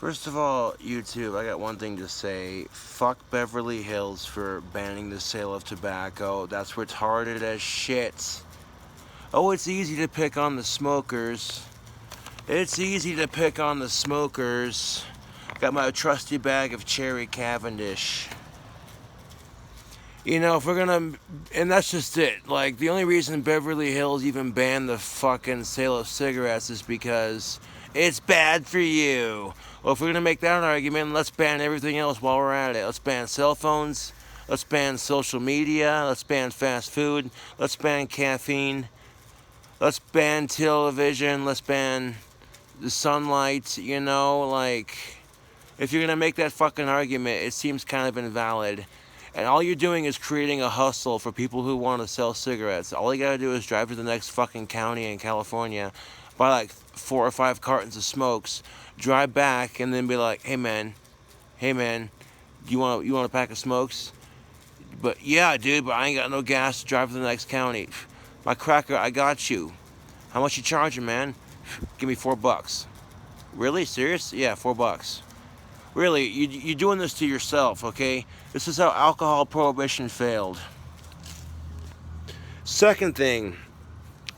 First of all, YouTube, I got one thing to say. Fuck Beverly Hills for banning the sale of tobacco. That's retarded as shit. Oh, it's easy to pick on the smokers. It's easy to pick on the smokers. Got my trusty bag of Cherry Cavendish. You know, if we're gonna, and that's just it. Like, the only reason Beverly Hills even banned the fucking sale of cigarettes is because it's bad for you. Well, if we're gonna make that an argument, let's ban everything else while we're at it. Let's ban cell phones. Let's ban social media. Let's ban fast food. Let's ban caffeine. Let's ban television. Let's ban the sunlight. You know, like, if you're gonna make that fucking argument, it seems kind of invalid. And all you're doing is creating a hustle for people who want to sell cigarettes. All you gotta do is drive to the next fucking county in California, buy like 4 or 5 cartons of smokes, drive back, and then be like, hey man, you want a pack of smokes? But yeah, dude, but I ain't got no gas to drive to the next county. My cracker, I got you. How much you charging, man? Give me $4. Really? Serious? Yeah, $4. Really, you're doing this to yourself, okay? This is how alcohol prohibition failed. Second thing,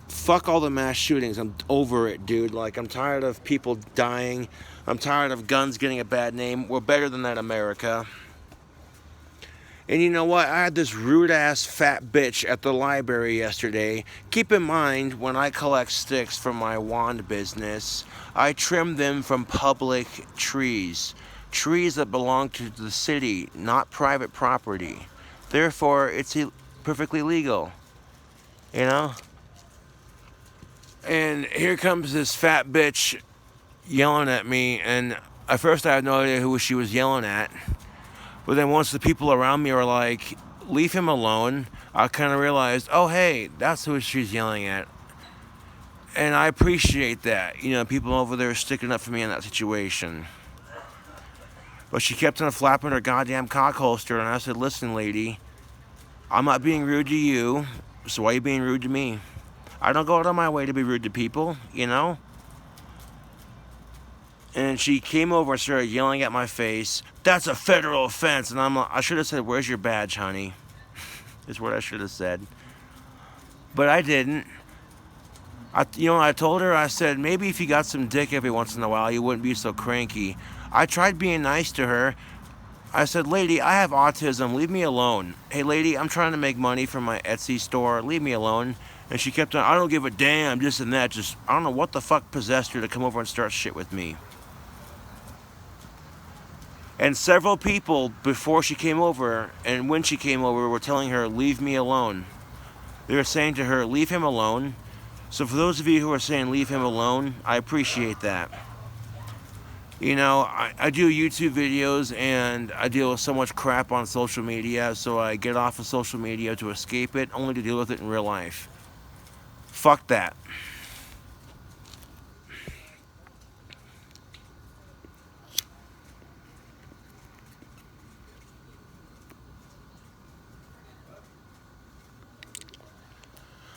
fuck all the mass shootings. I'm over it, dude. Like, I'm tired of people dying. I'm tired of guns getting a bad name. We're better than that, America. And you know what? I had this rude-ass fat bitch at the library yesterday. Keep in mind, when I collect sticks for my wand business, I trim them from public trees. Trees that belong to the city, not private property. Therefore, it's perfectly legal. You know? And here comes this fat bitch yelling at me, and at first I had no idea who she was yelling at. But then once the people around me were like, leave him alone, I kind of realized, oh hey, that's who she's yelling at. And I appreciate that. You know, people over there sticking up for me in that situation. But she kept on flapping her goddamn cock holster, and I said, listen, lady, I'm not being rude to you, so why are you being rude to me? I don't go out of my way to be rude to people, you know? And she came over and started yelling at my face, that's a federal offense. And I should have said, where's your badge, honey? Is what I should have said. But I didn't. I told her, I said, maybe if you got some dick every once in a while, you wouldn't be so cranky. I tried being nice to her. I said, lady, I have autism. Leave me alone. Hey, lady, I'm trying to make money from my Etsy store. Leave me alone. And she kept on, I don't give a damn, this and that. Just, I don't know what the fuck possessed her to come over and start shit with me. And several people before she came over and when she came over were telling her, leave me alone. They were saying to her, leave him alone. So for those of you who are saying leave him alone, I appreciate that. You know, I do YouTube videos and I deal with so much crap on social media, so I get off of social media to escape it, only to deal with it in real life. Fuck that.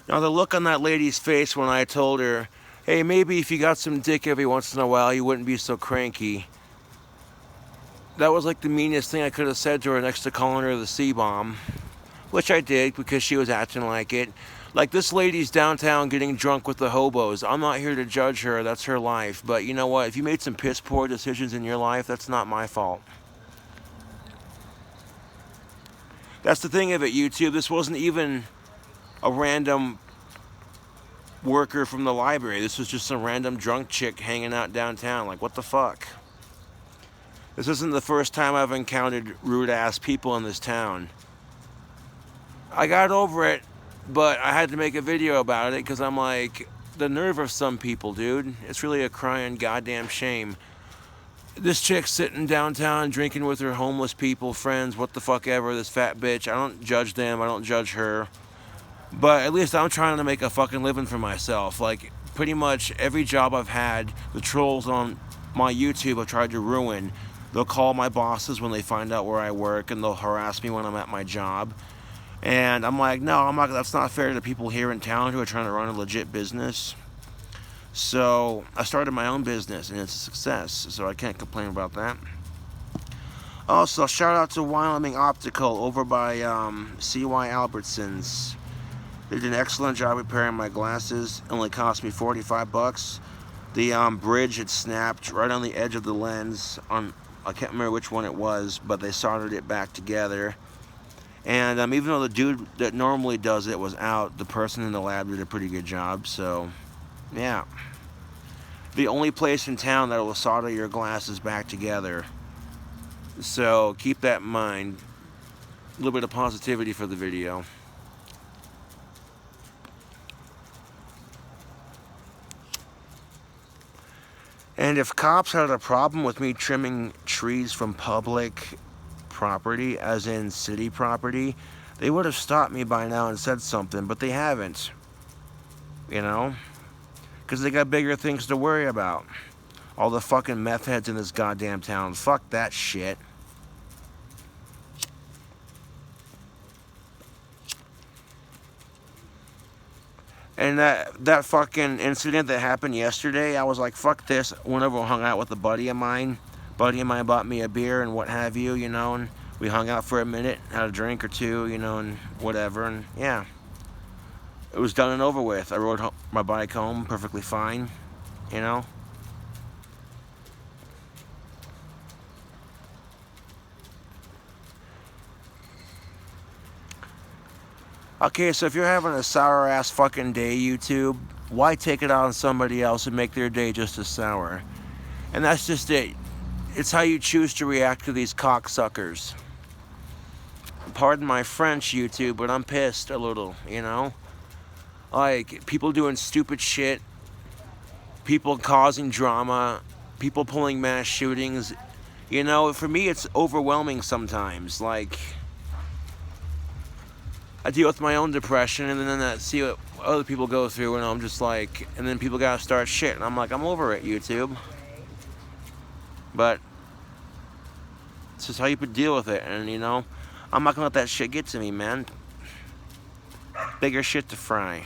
Now, the look on that lady's face when I told her, hey, maybe if you got some dick every once in a while, you wouldn't be so cranky. That was like the meanest thing I could have said to her next to calling her the C-bomb. Which I did because she was acting like it. Like, this lady's downtown getting drunk with the hobos. I'm not here to judge her. That's her life. But you know what? If you made some piss poor decisions in your life, that's not my fault. That's the thing of it, YouTube. This wasn't even a random worker from the library. This was just some random drunk chick hanging out downtown. Like, what the fuck? This isn't the first time I've encountered rude-ass people in this town. I got over it, but I had to make a video about it because I'm like, the nerve of some people, dude. It's really a crying goddamn shame. This chick's sitting downtown drinking with her homeless people, friends, what the fuck ever, this fat bitch. I don't judge them. I don't judge her. But at least I'm trying to make a fucking living for myself. Like, pretty much every job I've had, the trolls on my YouTube have tried to ruin. They'll call my bosses when they find out where I work, and they'll harass me when I'm at my job. And I'm like, no, I'm not. That's not fair to people here in town who are trying to run a legit business. So I started my own business, and it's a success, so I can't complain about that. Also, shout out to Wyoming Optical over by CY Albertsons. They did an excellent job repairing my glasses. It only cost me 45 bucks. The bridge had snapped right on the edge of the lens. I can't remember which one it was, but they soldered it back together. And even though the dude that normally does it was out, the person in the lab did a pretty good job. So, yeah. The only place in town that will solder your glasses back together. So, keep that in mind. A little bit of positivity for the video. And if cops had a problem with me trimming trees from public property, as in city property, they would have stopped me by now and said something, but they haven't. You know? Because they got bigger things to worry about. All the fucking meth heads in this goddamn town. Fuck that shit. And that fucking incident that happened yesterday, I was like, fuck this. Went over and hung out with a buddy of mine. Buddy of mine bought me a beer and what have you, you know, and we hung out for a minute, had a drink or two, you know, and whatever, and yeah. It was done and over with. I rode my bike home perfectly fine, you know. Okay, so if you're having a sour ass fucking day, YouTube, why take it out on somebody else and make their day just as sour? And that's just it. It's how you choose to react to these cocksuckers. Pardon my French, YouTube, but I'm pissed a little, you know? Like, people doing stupid shit, people causing drama, people pulling mass shootings. You know, for me, it's overwhelming sometimes. Like, I deal with my own depression, and then I see what other people go through, and I'm just like, and then people gotta start shit, and I'm like, I'm over it, YouTube. But it's just how you deal with it, and you know, I'm not gonna let that shit get to me, man. Bigger shit to fry.